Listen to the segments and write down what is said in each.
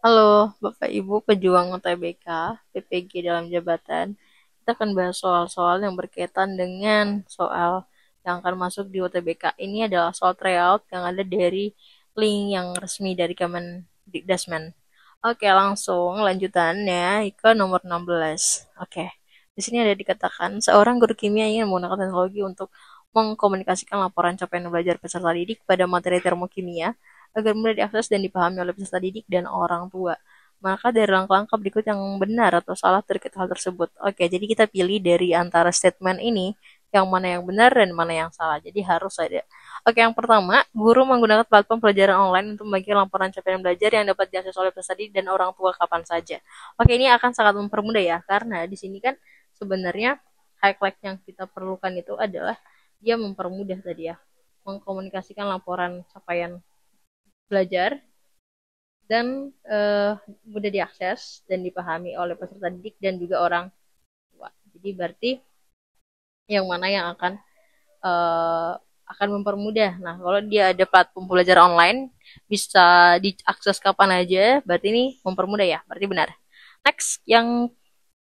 Halo, Bapak Ibu pejuang UTBK, PPG dalam jabatan. Kita akan bahas soal-soal yang berkaitan dengan soal yang akan masuk di UTBK. Ini adalah soal tryout yang ada dari link yang resmi dari Kemendikdasmen. Oke, langsung lanjutannya ke nomor 16. Oke, di sini ada dikatakan seorang guru kimia ingin menggunakan teknologi untuk mengkomunikasikan laporan capaian belajar peserta didik pada materi termokimia agar mudah diakses dan dipahami oleh peserta didik dan orang tua. Maka dari langkah-langkah berikut yang benar atau salah terkait hal tersebut. Oke, jadi kita pilih dari antara statement ini yang mana yang benar dan mana yang salah. Jadi harus ada. Oke, yang pertama, guru menggunakan platform pelajaran online untuk membagikan laporan capaian belajar yang dapat diakses oleh peserta didik dan orang tua kapan saja. Oke, ini akan sangat mempermudah ya, karena di sini kan sebenarnya highlight yang kita perlukan itu adalah dia mempermudah tadi ya, mengkomunikasikan laporan capaian belajar dan mudah diakses dan dipahami oleh peserta didik dan juga orang tua. Jadi berarti yang mana yang akan mempermudah. Nah, kalau dia ada platform belajar online bisa diakses kapan aja, berarti ini mempermudah ya. Berarti benar. Next, yang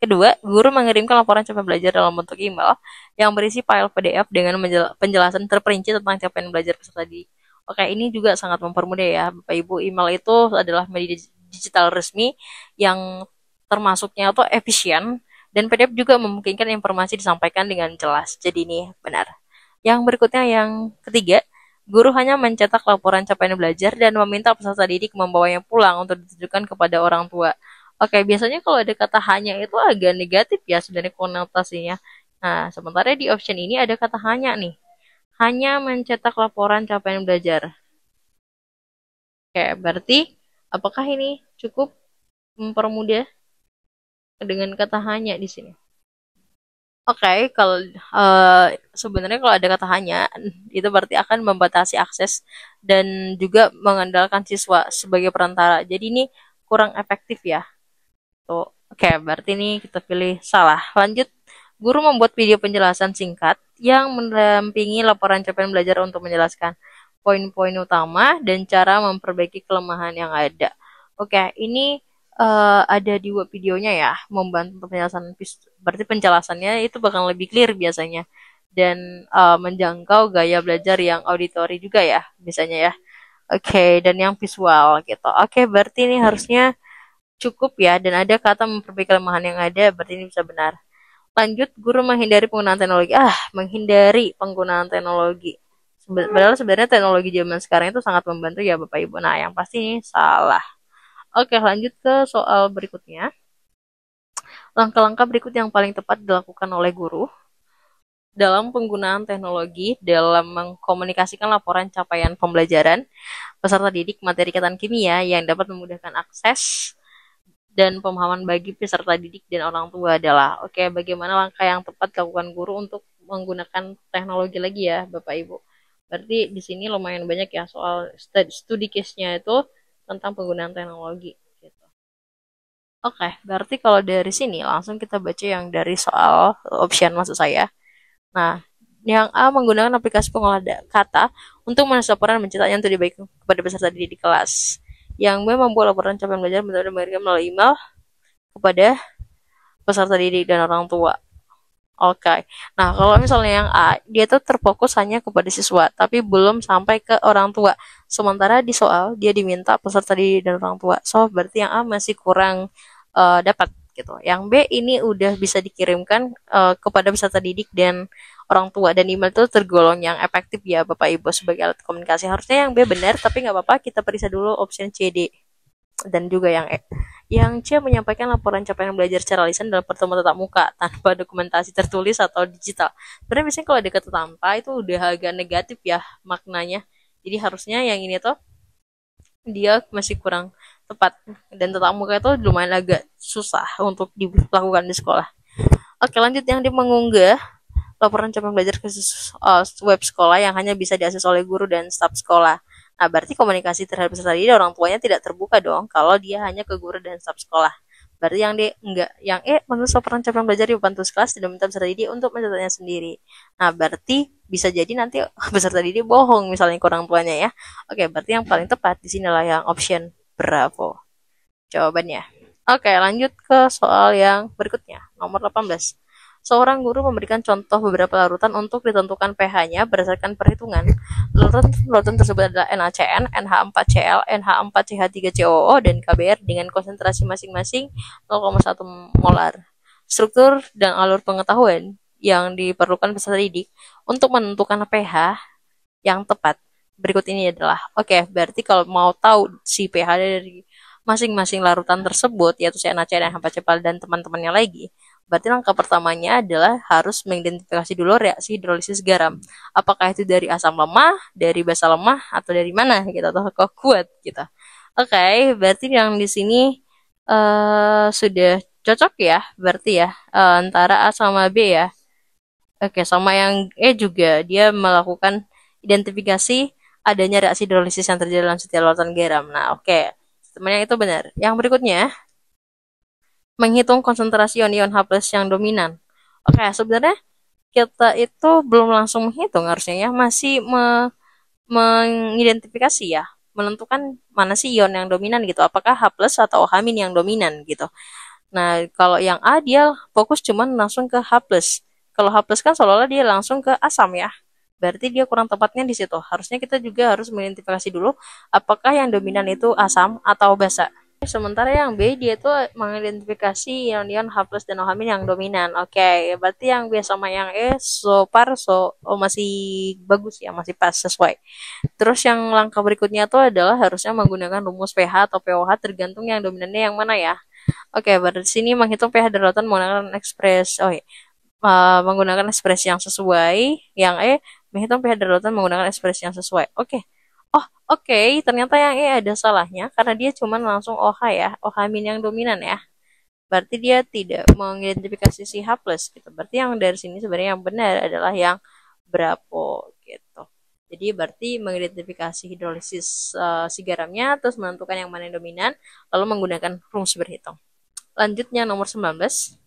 kedua, guru mengirimkan laporan capaian belajar dalam bentuk email yang berisi file PDF dengan penjelasan terperinci tentang capaian belajar peserta didik. Oke, ini juga sangat mempermudah ya, Bapak Ibu. Email itu adalah media digital resmi yang termasuknya itu efisien dan PDF juga memungkinkan informasi disampaikan dengan jelas. Jadi ini benar. Yang berikutnya yang ketiga, guru hanya mencetak laporan capaian belajar dan meminta peserta didik membawanya pulang untuk ditujukan kepada orang tua. Oke, biasanya kalau ada kata hanya itu agak negatif ya sebenarnya konotasinya. Nah, sementara di option ini ada kata hanya nih. Hanya mencetak laporan capaian belajar. Oke, berarti apakah ini cukup mempermudah dengan kata hanya di sini? Oke, kalau sebenarnya kalau ada kata hanya, itu berarti akan membatasi akses dan juga mengandalkan siswa sebagai perantara. Jadi ini kurang efektif ya. Tuh. Oke, berarti ini kita pilih salah. Lanjut, guru membuat video penjelasan singkat yang mendampingi laporan capaian belajar untuk menjelaskan poin-poin utama dan cara memperbaiki kelemahan yang ada. Oke, ini ada di web videonya ya, membantu penjelasan. Berarti penjelasannya itu bakal lebih clear biasanya dan menjangkau gaya belajar yang auditori juga ya, biasanya ya. Oke, dan yang visual gitu. Oke, berarti ini harusnya cukup ya, dan ada kata memperbaiki kelemahan yang ada, berarti ini bisa benar. Lanjut, guru menghindari penggunaan teknologi. Menghindari penggunaan teknologi. Padahal sebenarnya teknologi zaman sekarang itu sangat membantu ya Bapak Ibu. Nah, yang pasti ini salah. Oke, lanjut ke soal berikutnya. Langkah-langkah berikut yang paling tepat dilakukan oleh guru dalam penggunaan teknologi dalam mengkomunikasikan laporan capaian pembelajaran peserta didik materi ketan kimia yang dapat memudahkan akses dan pemahaman bagi peserta didik dan orang tua adalah, oke, bagaimana langkah yang tepat dilakukan guru untuk menggunakan teknologi lagi ya Bapak Ibu. Berarti di sini lumayan banyak ya soal studi case-nya itu tentang penggunaan teknologi gitu. Oke, berarti kalau dari sini langsung kita baca yang dari soal option maksud saya. Nah, yang A menggunakan aplikasi pengolah kata untuk menulis laporan dan mencetaknya untuk dibagikan kepada peserta didik di kelas. Yang B membuat laporan capaian belajar dan memberikan melalui email kepada peserta didik dan orang tua. Oke. Okay. Nah, kalau misalnya yang A, dia tuh terfokus hanya kepada siswa, tapi belum sampai ke orang tua. Sementara di soal, dia diminta peserta didik dan orang tua. So, berarti yang A masih kurang dapat gitu. Yang B ini udah bisa dikirimkan kepada peserta didik dan orang tua. Dan email itu tergolong yang efektif ya Bapak Ibu sebagai alat komunikasi. Harusnya yang B benar, tapi nggak apa-apa. Kita periksa dulu option C, D. Dan juga yang E. Yang C menyampaikan laporan capaian belajar secara lisan dalam pertemuan tatap muka tanpa dokumentasi tertulis atau digital. Sebenarnya biasanya kalau ada kata tanpa itu udah agak negatif ya maknanya. Jadi harusnya yang ini tuh dia masih kurang tepat dan tatap muka itu lumayan agak susah untuk dilakukan di sekolah. Oke, lanjut yang dia mengunggah laporan capaian belajar ke web sekolah yang hanya bisa diakses oleh guru dan staf sekolah. Nah, berarti komunikasi terhadap peserta didik orang tuanya tidak terbuka dong kalau dia hanya ke guru dan staf sekolah. Berarti yang D enggak, yang E menulis laporan capaian belajar di papan tulis kelas tidak meminta peserta didik untuk mencatatnya sendiri. Nah, berarti bisa jadi nanti peserta didik bohong misalnya ke orang tuanya ya. Oke, berarti yang paling tepat di sinilah yang option Bravo. jawabannya. Oke, lanjut ke soal yang berikutnya, nomor 18. Seorang guru memberikan contoh beberapa larutan untuk ditentukan pH-nya berdasarkan perhitungan. Larutan tersebut adalah NaCN, NH4Cl, NH4CH3COO, dan KBr dengan konsentrasi masing-masing 0,1 molar. Struktur dan alur pengetahuan yang diperlukan peserta didik untuk menentukan pH yang tepat berikut ini adalah, oke, berarti kalau mau tahu si pH dari masing-masing larutan tersebut, yaitu CaNaCl dan H4Cl dan teman-temannya lagi, berarti langkah pertamanya adalah harus mengidentifikasi dulu reaksi hidrolisis garam. Apakah itu dari asam lemah, dari basa lemah, atau dari mana gitu, atau kok kuat gitu. Oke, berarti yang di sini sudah cocok ya, berarti ya, antara A sama B ya. Oke, sama yang E juga dia melakukan identifikasi adanya reaksi hidrolisis yang terjadi dalam setiap larutan garam. Nah, oke. Sebenarnya itu benar. Yang berikutnya, menghitung konsentrasi ion-ion H+ yang dominan. Oke, sebenarnya kita itu belum langsung menghitung harusnya ya, masih mengidentifikasi ya, menentukan mana sih ion yang dominan gitu, apakah H+ atau H- yang dominan gitu. Nah, kalau yang A dia fokus cuman langsung ke H+. Kalau H+ kan seolah-olah dia langsung ke asam ya. Berarti dia kurang tepatnya di situ. Harusnya kita juga harus mengidentifikasi dulu apakah yang dominan itu asam atau basa. Sementara yang B dia tuh mengidentifikasi ion-ion H+ dan OH- yang dominan. Oke, berarti yang B sama yang E masih bagus ya, masih pas sesuai. Terus yang langkah berikutnya tuh adalah harusnya menggunakan rumus pH atau pOH tergantung yang dominannya yang mana ya. Oke, berarti sini menghitung pH daratan menggunakan menggunakan ekspresi yang sesuai. Yang E menghitung pH daratan menggunakan ekspresi yang sesuai. Oke. Oh, oke. Ternyata yang E ada salahnya karena dia cuma langsung OH ya, OH- yang dominan ya. Berarti dia tidak mengidentifikasi si H+ gitu. Berarti yang dari sini sebenarnya yang benar adalah yang Bravo gitu. Jadi berarti mengidentifikasi hidrolisis si garamnya, terus menentukan yang mana yang dominan, lalu menggunakan rumus berhitung. Lanjutnya nomor 19.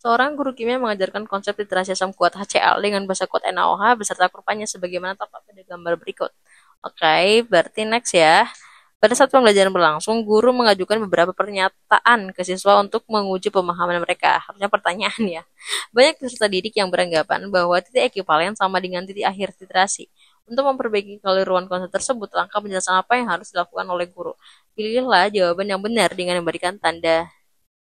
Seorang guru kimia mengajarkan konsep literasi asam kuat HCl dengan bahasa kuat NaOH beserta kurvanya sebagaimana tampak pada gambar berikut. Oke, berarti next ya. Pada saat pembelajaran berlangsung, guru mengajukan beberapa pernyataan ke siswa untuk menguji pemahaman mereka. Harusnya pertanyaan ya. Banyak peserta didik yang beranggapan bahwa titik ekivalen sama dengan titik akhir literasi. Untuk memperbaiki keliruan konsep tersebut, langkah penjelasan apa yang harus dilakukan oleh guru? Pilihlah jawaban yang benar dengan memberikan tanda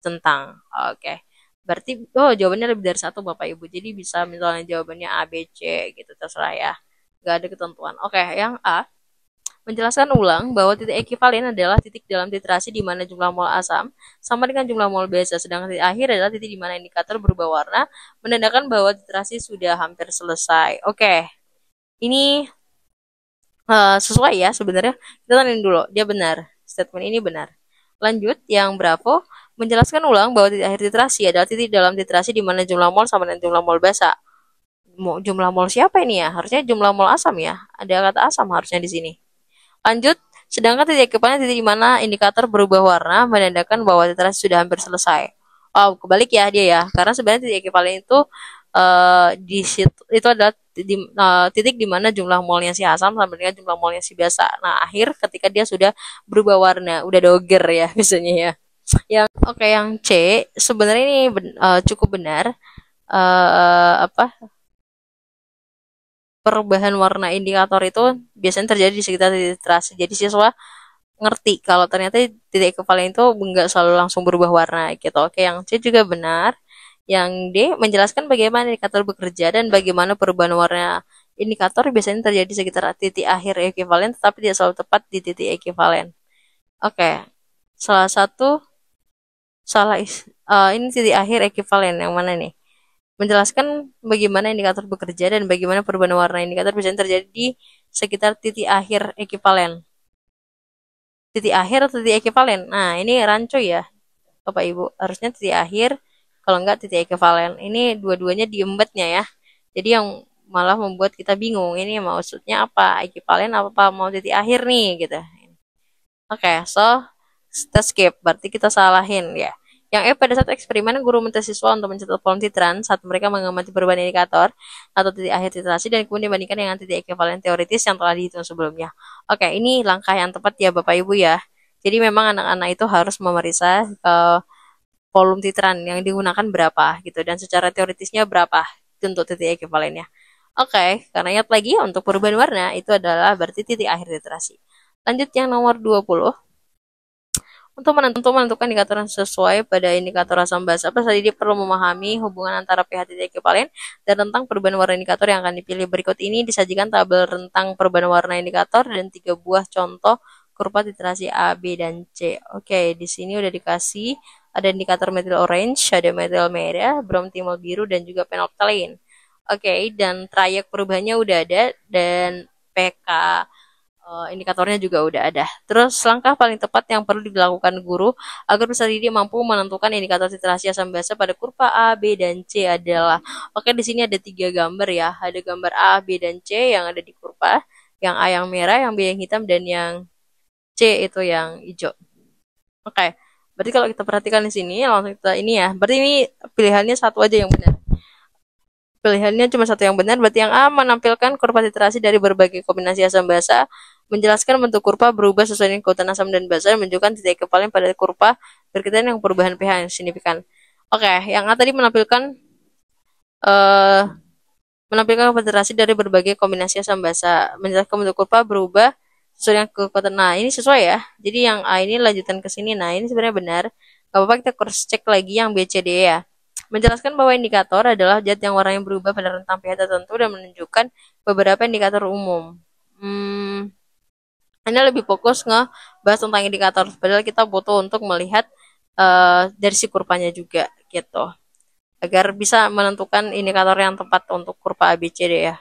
tentang. Oke. Berarti, jawabannya lebih dari satu Bapak Ibu. Jadi bisa misalnya jawabannya A, B, C gitu, terserah ya. Gak ada ketentuan. Oke, yang A. Menjelaskan ulang bahwa titik ekivalen adalah titik dalam literasi di mana jumlah mol asam sama dengan jumlah mol basa, sedangkan titik akhir adalah titik di mana indikator berubah warna, menandakan bahwa literasi sudah hampir selesai. Oke, ini sesuai ya sebenarnya. Kita tandain dulu, dia benar. Statement ini benar. Lanjut, yang Bravo menjelaskan ulang bahwa titik akhir literasi adalah titik dalam literasi di mana jumlah mol sama dengan jumlah mol basa. Jumlah mol siapa ini ya? Harusnya jumlah mol asam ya. Ada kata asam harusnya di sini. Lanjut, sedangkan titik ekivalen titik di mana indikator berubah warna menandakan bahwa literasi sudah hampir selesai. Oh, kebalik ya dia ya. Karena sebenarnya titik ekivalen itu di situ itu adalah titik di mana jumlah molnya si asam sama dengan jumlah molnya si basa. Nah, akhir ketika dia sudah berubah warna, udah doger ya biasanya ya. Yang C sebenarnya ini cukup benar. Apa perubahan warna indikator itu biasanya terjadi di sekitar titik literasi. Jadi siswa ngerti kalau ternyata titik ekivalen itu enggak selalu langsung berubah warna gitu. Oke, yang C juga benar. Yang D menjelaskan bagaimana indikator bekerja dan bagaimana perubahan warna indikator biasanya terjadi di sekitar titik akhir ekivalen tetapi tidak selalu tepat di titik ekivalen. Oke. Salah satu ini titik akhir ekivalen yang mana nih? Menjelaskan bagaimana indikator bekerja dan bagaimana perubahan warna indikator biasanya terjadi di sekitar titik akhir ekivalen. Titik akhir atau titik ekivalen? Nah, ini rancu ya, Bapak Ibu. Harusnya titik akhir, kalau enggak titik ekivalen. Ini dua-duanya diembatnya ya. Jadi yang malah membuat kita bingung. Ini maksudnya apa? Ekivalen apa mau titik akhir nih gitu. Oke, so kita skip. Berarti kita salahin ya. Yang E, pada saat eksperimen, guru minta siswa untuk mencatat kolom titran saat mereka mengamati perubahan indikator atau titik akhir literasi dan kemudian dibandingkan dengan titik ekivalen teoritis yang telah dihitung sebelumnya. Oke, ini langkah yang tepat ya Bapak Ibu ya. Jadi memang anak-anak itu harus memeriksa volume titeran yang digunakan berapa gitu dan secara teoritisnya berapa itu untuk titik ekuivalennya. Oke, karena ingat lagi untuk perubahan warna itu adalah berarti titik akhir literasi. Lanjut yang nomor 20. Untuk menentukan indikator yang sesuai pada indikator asam basa, peserta didik perlu memahami hubungan antara pH titik ekuivalen dan rentang perubahan warna indikator yang akan dipilih. Berikut ini disajikan tabel rentang perubahan warna indikator dan 3 buah contoh kurva literasi A, B, dan C. Oke, di sini udah dikasih ada indikator metil orange, ada metil merah, bromtimol biru, dan juga phenolphthalein. Oke, dan trayek perubahannya udah ada dan PK indikatornya juga udah ada. Terus langkah paling tepat yang perlu dilakukan guru agar peserta didik mampu menentukan indikator literasi asam basa pada kurva A, B, dan C adalah, oke di sini ada 3 gambar ya, ada gambar A, B, dan C yang ada di kurva, yang A yang merah, yang B yang hitam, dan yang C itu yang hijau. Oke, berarti kalau kita perhatikan di sini langsung kita ini ya, berarti ini pilihannya satu aja yang benar. Pilihannya cuma satu yang benar, berarti yang A menampilkan kurva literasi dari berbagai kombinasi asam basa, menjelaskan bentuk kurva berubah sesuai dengan kekuatan asam dan basa, dan menunjukkan titik ekuivalen pada kurva berkaitan dengan perubahan pH yang signifikan. Oke, yang A tadi eh, menampilkan kurva literasi dari berbagai kombinasi asam basa, menjelaskan bentuk kurva berubah sesuai dengan kekuatan. Nah, ini sesuai ya. Jadi yang A ini lanjutan ke sini. Nah, ini sebenarnya benar. Gak apa-apa kita cross check lagi yang B, C, D ya. Menjelaskan bahwa indikator adalah zat yang warnanya berubah pada rentang pH tertentu dan menunjukkan beberapa indikator umum. Ini lebih fokus ngebahas tentang indikator, padahal kita butuh untuk melihat dari si kurvanya juga gitu. Agar bisa menentukan indikator yang tepat untuk kurva ABCD ya.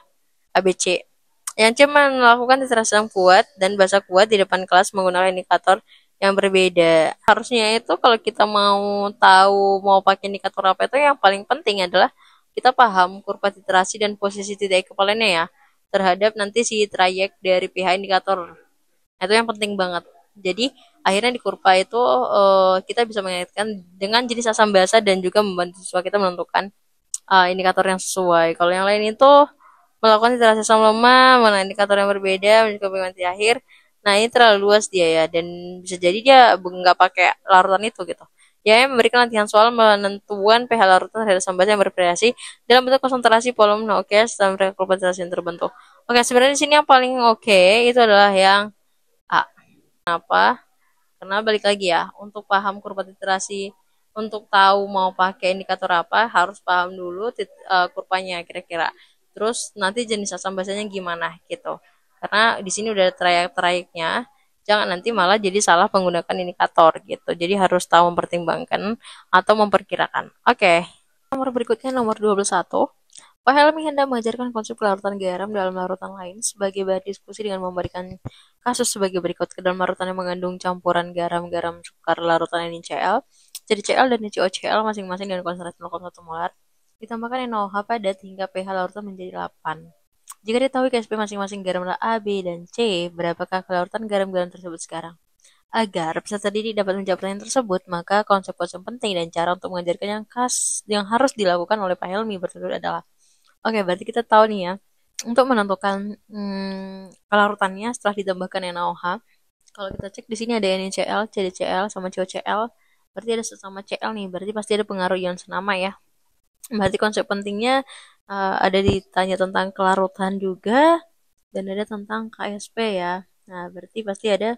ABC. Yang C melakukan literasi yang kuat dan bahasa kuat di depan kelas menggunakan indikator yang berbeda. Harusnya itu kalau kita mau tahu mau pakai indikator apa itu yang paling penting adalah kita paham kurva literasi dan posisi titik ekuivalennya ya terhadap nanti si trayek dari pH indikator. Itu yang penting banget. Jadi akhirnya di kurva itu kita bisa mengaitkan dengan jenis asam basa dan juga membantu siswa kita menentukan indikator yang sesuai. Kalau yang lain itu melakukan iterasi asam lemah, mana indikator yang berbeda, menunjukkan peringatan akhir. Nah ini terlalu luas dia ya, dan bisa jadi dia nggak pakai larutan itu gitu. Ya, memberikan latihan soal penentuan pH larutan terhadap asam basa yang bervariasi dalam bentuk konsentrasi volume OKS dan frekuensi yang terbentuk. Oke, sebenarnya di sini yang paling oke itu adalah yang A. Kenapa? Karena balik lagi ya, untuk paham kurva literasi, untuk tahu mau pakai indikator apa, harus paham dulu kurvanya kira-kira. Terus nanti jenis asam basanya gimana gitu. Karena di sini udah ada trayek-trayeknya, jangan nanti malah jadi salah menggunakan indikator gitu. Jadi harus tahu mempertimbangkan atau memperkirakan. Oke. Nomor berikutnya nomor 21. Pak Helmi hendak mengajarkan konsep larutan garam dalam larutan lain sebagai bahan diskusi dengan memberikan kasus sebagai berikut. Ke dalam larutan yang mengandung campuran garam-garam sukar larutan NiCl, CdCl dan NiCOCl masing-masing dengan konsentrasi 0,1 molar, ditambahkan NaOH padat hingga pH larutan menjadi 8. Jika diketahui KSP masing-masing garam adalah A, B, dan C, berapakah kelarutan garam-garam tersebut sekarang? Agar peserta didik dapat menjawab pertanyaan tersebut, maka konsep-konsep penting dan cara untuk mengajarkan yang harus dilakukan oleh Pak Helmi berikut adalah. Oke, berarti kita tahu nih ya, untuk menentukan kelarutannya setelah ditambahkan NaOH, kalau kita cek di sini ada NaCl, CdCl, sama COCl, berarti ada sesama Cl nih, berarti pasti ada pengaruh ion senama ya. Berarti konsep pentingnya ada ditanya tentang kelarutan juga, dan ada tentang KSP ya. Nah, berarti pasti ada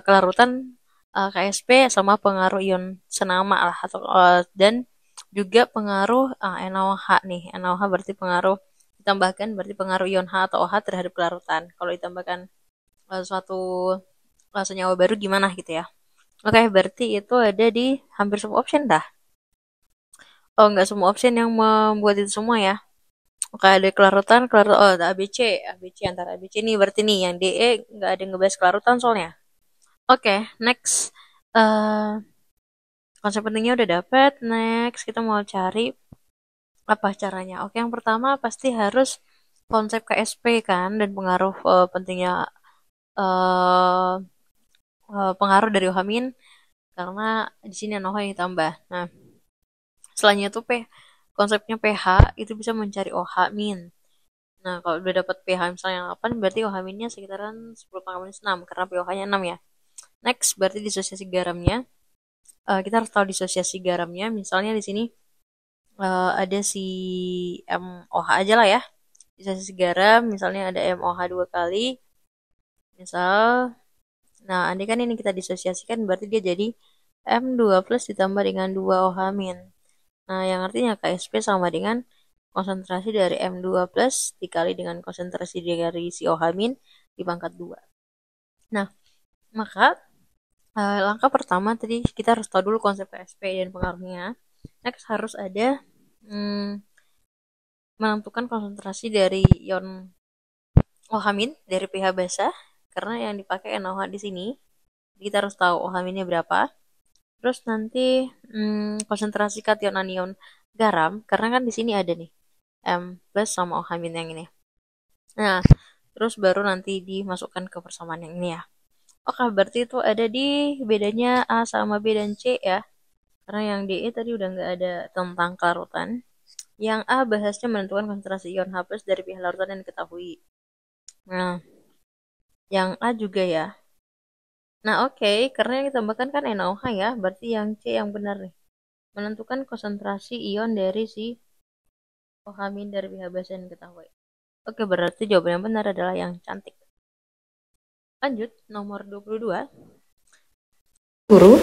kelarutan KSP sama pengaruh ion senama lah atau dan juga pengaruh NaOH nih. NaOH berarti pengaruh ditambahkan berarti pengaruh ion H atau OH terhadap kelarutan. Kalau ditambahkan suatu senyawa baru gimana gitu ya. Oke, berarti itu ada di hampir semua option dah. Oh, nggak semua option yang membuat itu semua ya. Oke, ada kelarutan, oh ada ABC antara ABC nih berarti nih yang DE nggak ada yang ngebahas kelarutan soalnya. Oke, next. Konsep pentingnya udah dapet. Next, kita mau cari apa caranya. Oke, yang pertama pasti harus konsep KSP kan dan pengaruh pentingnya uh, pengaruh dari OH min karena di sini NaOH yang ditambah. Nah, selanjutnya tuh konsepnya pH itu bisa mencari OH min. Nah, kalau udah dapat pH misalnya 8 berarti OH minnya sekitaran 10 pangkat minus 6 karena pH-nya 6 ya. Next, berarti disosiasi garamnya. Kita harus tahu disosiasi garamnya. Misalnya di sini ada si MOH aja lah ya. Disosiasi garam, misalnya ada MOH 2 kali. Misal, nah andai kan ini kita disosiasikan berarti dia jadi M2 plus ditambah dengan 2 OH min. Nah, yang artinya KSP sama dengan konsentrasi dari M2 plus dikali dengan konsentrasi dari si OH min dipangkat 2. Nah, maka langkah pertama tadi kita harus tahu dulu konsep KSP dan pengaruhnya. Next harus ada menentukan konsentrasi dari ion OH min dari pH basah karena yang dipakai NaOH di sini. Kita harus tahu OH minnya berapa. Terus nanti konsentrasi kation anion garam karena kan di sini ada nih M plus sama OH min yang ini. Nah, terus baru nanti dimasukkan ke persamaan yang ini ya. Oke, berarti itu ada di bedanya A sama B dan C ya. Karena yang D tadi udah nggak ada tentang kelarutan. Yang A bahasnya menentukan konsentrasi ion H+ dari pH larutan yang diketahui. Nah, yang A juga ya. Nah, oke, karena yang ditambahkan kan NaOH ya, berarti yang C yang benar nih. Menentukan konsentrasi ion dari si OH min dari pH basah yang diketahui. Oke, berarti jawaban yang benar adalah yang cantik. Lanjut, nomor 22. Guru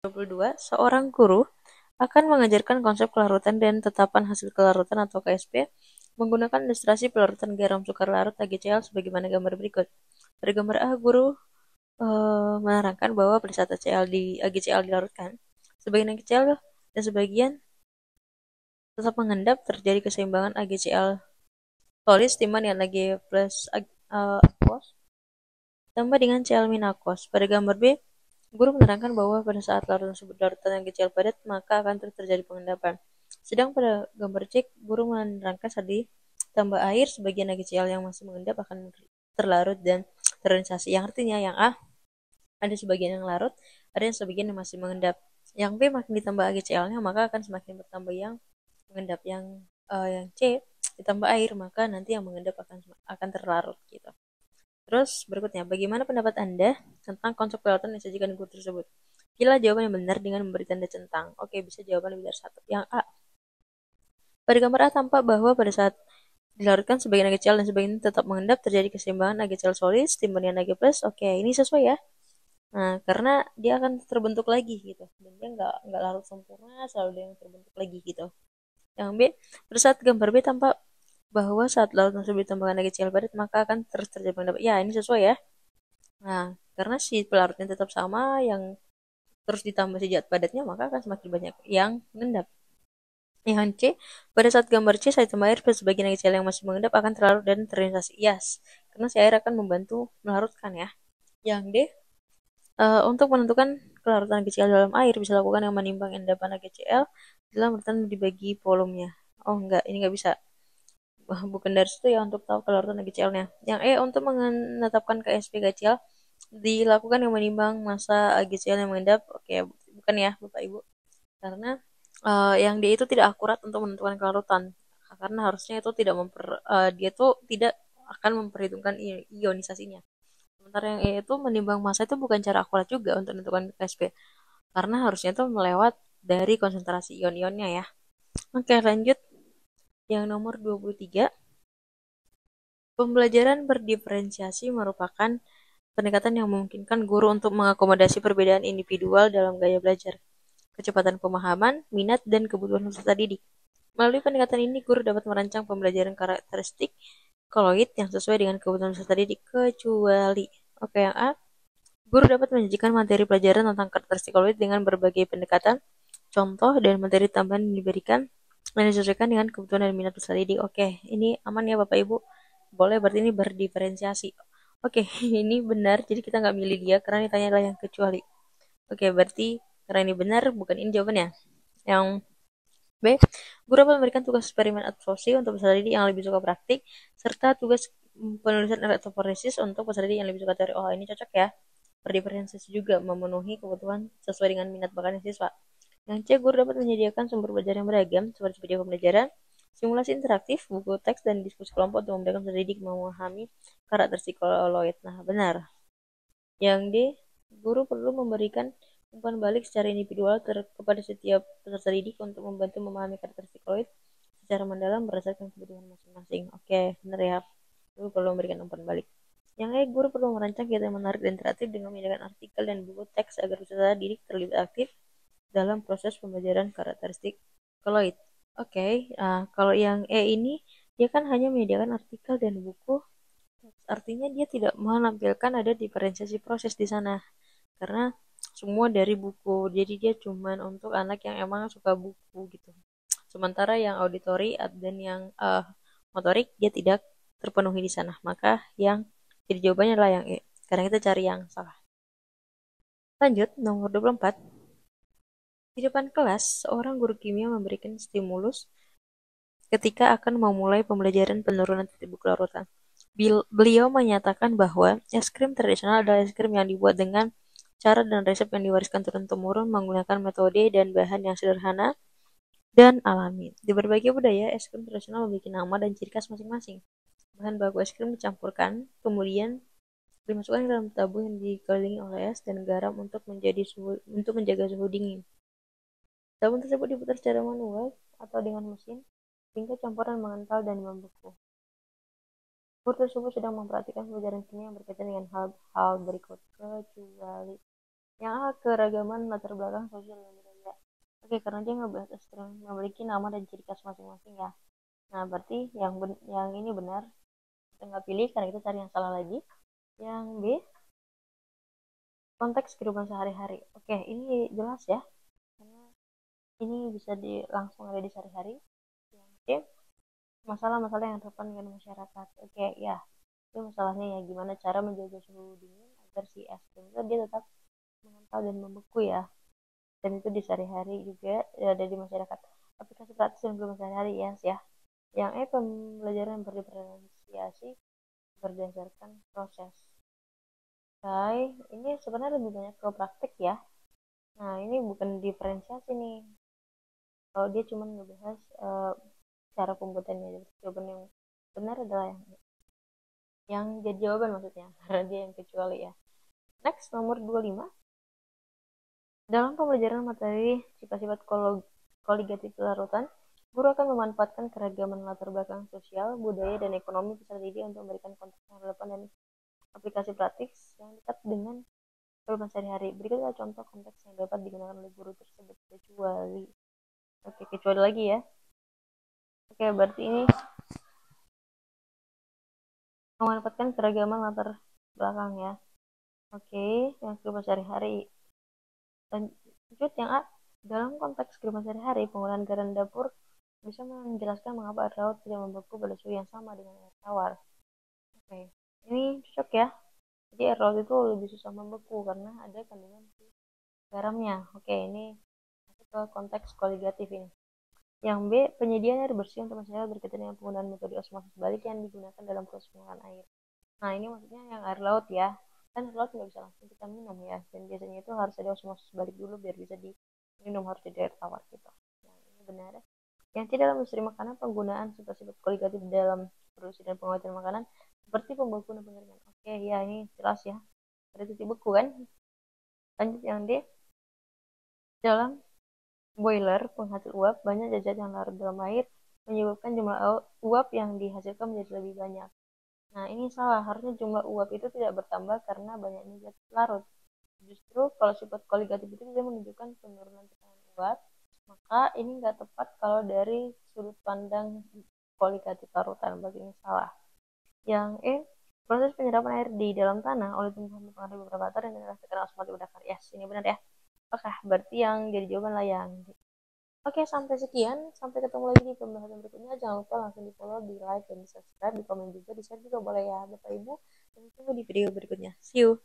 22, seorang guru akan mengajarkan konsep kelarutan dan tetapan hasil kelarutan atau KSP menggunakan ilustrasi pelarutan garam sukar larut AgCl sebagaimana gambar berikut. Pada gambar A, guru menerangkan bahwa pada saat AgCl dilarutkan, sebagian AgCl dan sebagian tetap mengendap, terjadi keseimbangan AgCl solid timbang dengan Ag plus aquos tambah dengan Cl min aquos. Pada gambar B, guru menerangkan bahwa pada saat larutan tersebut larutan yang kecil padat, maka akan terus terjadi pengendapan. Sedang pada gambar C, guru menerangkan saat ditambah air, sebagian AgCl yang masih mengendap akan terlarut dan terkondensasi. Yang artinya yang A ada sebagian yang larut, ada yang sebagian yang masih mengendap. Yang B makin ditambah AgCl-nya maka akan semakin bertambah yang mengendap. Yang C ditambah air maka nanti yang mengendap akan terlarut gitu. Terus berikutnya, bagaimana pendapat Anda tentang konsep kelarutan yang disajikan guru tersebut? Pilihlah jawaban yang benar dengan memberi tanda centang. Oke, bisa jawaban lebih dari satu. Yang A. Pada gambar A tampak bahwa pada saat dilarutkan sebagian AgCl dan sebagian tetap mengendap, terjadi keseimbangan AgCl solid timbang dengan Ag+. Oke, ini sesuai ya. Nah, karena dia akan terbentuk lagi gitu. Dan dia nggak larut sempurna, selalu dia yang terbentuk lagi gitu. Yang B, pada saat gambar B tampak bahwa saat laut tersebut ditambahkan AgCl padat maka akan terus terjadi pengendapan. Ya, ini sesuai ya. Nah, karena si pelarutnya tetap sama, yang terus ditambah si zat padatnya maka akan semakin banyak yang mengendap. Yang C, pada saat gambar C saya tambah air sebagian AgCl yang masih mengendap akan terlarut dan terkondensasi. Yes, karena si air akan membantu melarutkan ya. Yang D, untuk menentukan kelarutan AgCl dalam air bisa lakukan yang menimbang endapan AgCl dalam urutan dibagi volumenya. Oh enggak, ini enggak bisa. Bukan dari situ ya untuk tahu kelarutan AgCl-nya. Yang E, untuk menetapkan KSP AgCl dilakukan yang menimbang massa AgCl yang mengendap. Oke, bukan ya Bapak Ibu. Karena yang D itu tidak akurat untuk menentukan kelarutan. Karena harusnya itu dia tuh tidak akan memperhitungkan ionisasinya. Sementara yang E itu menimbang massa itu bukan cara akurat juga untuk menentukan KSP. Karena harusnya itu melewat dari konsentrasi ion-ionnya ya. Oke, lanjut. Yang nomor 23. Pembelajaran berdiferensiasi merupakan pendekatan yang memungkinkan guru untuk mengakomodasi perbedaan individual dalam gaya belajar, kecepatan pemahaman, minat, dan kebutuhan peserta didik. Melalui pendekatan ini, guru dapat merancang pembelajaran karakteristik koloid yang sesuai dengan kebutuhan peserta didik, kecuali oke yang A, guru dapat menyajikan materi pelajaran tentang karakteristik koloid dengan berbagai pendekatan, contoh, dan materi tambahan yang diberikan dan disesuaikan dengan kebutuhan dan minat peserta didik. Oke, ini aman ya Bapak Ibu? Boleh, berarti ini berdiferensiasi. Oke, ini benar, jadi kita nggak milih dia karena ditanya adalah yang kecuali. Oke, berarti karena ini benar, bukan ini jawabannya. Yang B, guru dapat memberikan tugas eksperimen absorpsi untuk peserta didik yang lebih suka praktik, serta tugas penulisan elektroforesis untuk peserta didik yang lebih suka teori. Oh, ini cocok ya. Berdiferensiasi juga memenuhi kebutuhan sesuai dengan minat bakatnya siswa. Yang C, guru dapat menyediakan sumber belajar yang beragam seperti video pembelajaran, Simulasi interaktif, buku teks, dan diskusi kelompok untuk memberikan peserta didik memahami karakter psikoloid. Nah, benar. Yang D, guru perlu memberikan umpan balik secara individual kepada setiap peserta didik untuk membantu memahami karakter psikoloid secara mendalam berdasarkan kebutuhan masing-masing. Oke, benar ya. Guru perlu memberikan umpan balik. Yang lain, guru perlu merancang kegiatan menarik dan interaktif dengan menyediakan artikel dan buku teks agar peserta didik terlibat aktif dalam proses pembelajaran karakteristik koloid. Oke, kalau yang E ini, dia kan hanya menyediakan artikel dan buku, artinya dia tidak menampilkan ada diferensiasi proses di sana, karena semua dari buku, jadi dia cuman untuk anak yang emang suka buku gitu. Sementara yang auditori dan yang motorik dia tidak terpenuhi di sana. Maka yang jadi jawabannya adalah yang E. Sekarang kita cari yang salah. Lanjut, nomor 24. Di depan kelas, seorang guru kimia memberikan stimulus ketika akan memulai pembelajaran penurunan titik buku larutan. Beliau menyatakan bahwa es krim tradisional adalah es krim yang dibuat dengan cara dan resep yang diwariskan turun-temurun menggunakan metode dan bahan yang sederhana dan alami. Di berbagai budaya, es krim tradisional memiliki nama dan ciri khas masing-masing. Bahan baku es krim dicampurkan, kemudian dimasukkan ke dalam tabung yang dikelilingi oleh es dan garam untuk menjaga suhu dingin. Tabung tersebut diputar secara manual atau dengan mesin hingga campuran mengental dan membeku. Guru tersebut sedang memperhatikan pelajaran kimia yang berkaitan dengan hal berikut, kecuali yang A, keragaman latar belakang sosial dan budaya. Oke, karena dia ngebahas es krim memiliki nama dan ciri khas masing-masing ya. Nah, berarti yang ini benar. Kita nggak pilih karena kita cari yang salah lagi. Yang B, konteks kehidupan sehari-hari. Oke, ini jelas ya. Karena ini bisa langsung ada di sehari-hari. Yang C, masalah-masalah yang relevan dengan masyarakat. Oke, ya. Itu masalahnya ya, gimana cara menjaga suhu dingin agar si es krim itu dia tetap mengental dan membeku ya. Dan itu di sehari-hari juga ada di masyarakat. Aplikasi praktis dan belum sehari-hari yes, ya. Yang E, pembelajaran berdiferensiasi berdasarkan proses. Baik, ini sebenarnya lebih banyak ke praktik ya. Nah, ini bukan diferensiasi nih. Kalau dia cuma ngebahas cara pembuatannya, jawaban yang benar adalah yang jadi jawaban maksudnya, karena dia yang kecuali ya. Next, nomor 25. Dalam pembelajaran materi sifat-sifat koligatif larutan, guru akan memanfaatkan keragaman latar belakang sosial, budaya, dan ekonomi peserta didik untuk memberikan konteks yang relevan dan aplikasi praktis yang dekat dengan kehidupan sehari-hari. Berikut adalah contoh konteks yang dapat digunakan oleh guru tersebut, kecuali. Oke, kecuali lagi ya. Oke, berarti ini memanfaatkan keragaman latar belakang ya. Oke, yang kehidupan sehari-hari. Lanjut yang A. Dalam konteks kehidupan sehari-hari, penggunaan garam dapur bisa menjelaskan mengapa air laut tidak membeku pada suhu yang sama dengan air tawar. Oke, ini cocok ya. Jadi air laut itu lebih susah membeku karena ada kandungan garamnya. Oke, ini masuk ke konteks koligatif ini. Yang B, penyediaan air bersih untuk masyarakat berkaitan dengan penggunaan metode osmosis balik yang digunakan dalam proses pengolahan air. Nah, ini maksudnya yang air laut ya. Kan air laut nggak bisa langsung kita minum ya. Dan biasanya itu harus ada osmosis balik dulu biar bisa diminum, harus jadi air tawar gitu. Nah, ini benar. Yang tidak dalam industri makanan, penggunaan sifat-sifat koligatif dalam produksi dan pengawatan makanan seperti pembekuan dan pengeringan. Oke, ya ini jelas ya. Ada titik beku kan. Lanjut yang D. Dalam boiler penghasil uap, banyak zat yang larut dalam air menyebabkan jumlah uap yang dihasilkan menjadi lebih banyak. Nah, ini salah. Harusnya jumlah uap itu tidak bertambah karena banyaknya zat larut. Justru kalau sifat koligatif itu bisa menunjukkan penurunan tekanan uap, maka ini nggak tepat kalau dari sudut pandang koligatif larutan. Berarti ini salah. Yang E, proses penyerapan air di dalam tanah oleh tumbuhan mempengaruhi beberapa faktor yang adalah tekanan osmotik berdasar. Yes, ini benar ya. Oke, berarti yang jadi jawaban lah yang D. Oke, sampai sekian. Sampai ketemu lagi di pembahasan berikutnya. Jangan lupa langsung di follow, di like, dan di subscribe, di komen juga, di share juga boleh ya Bapak Ibu. Dan tunggu di video berikutnya. See you.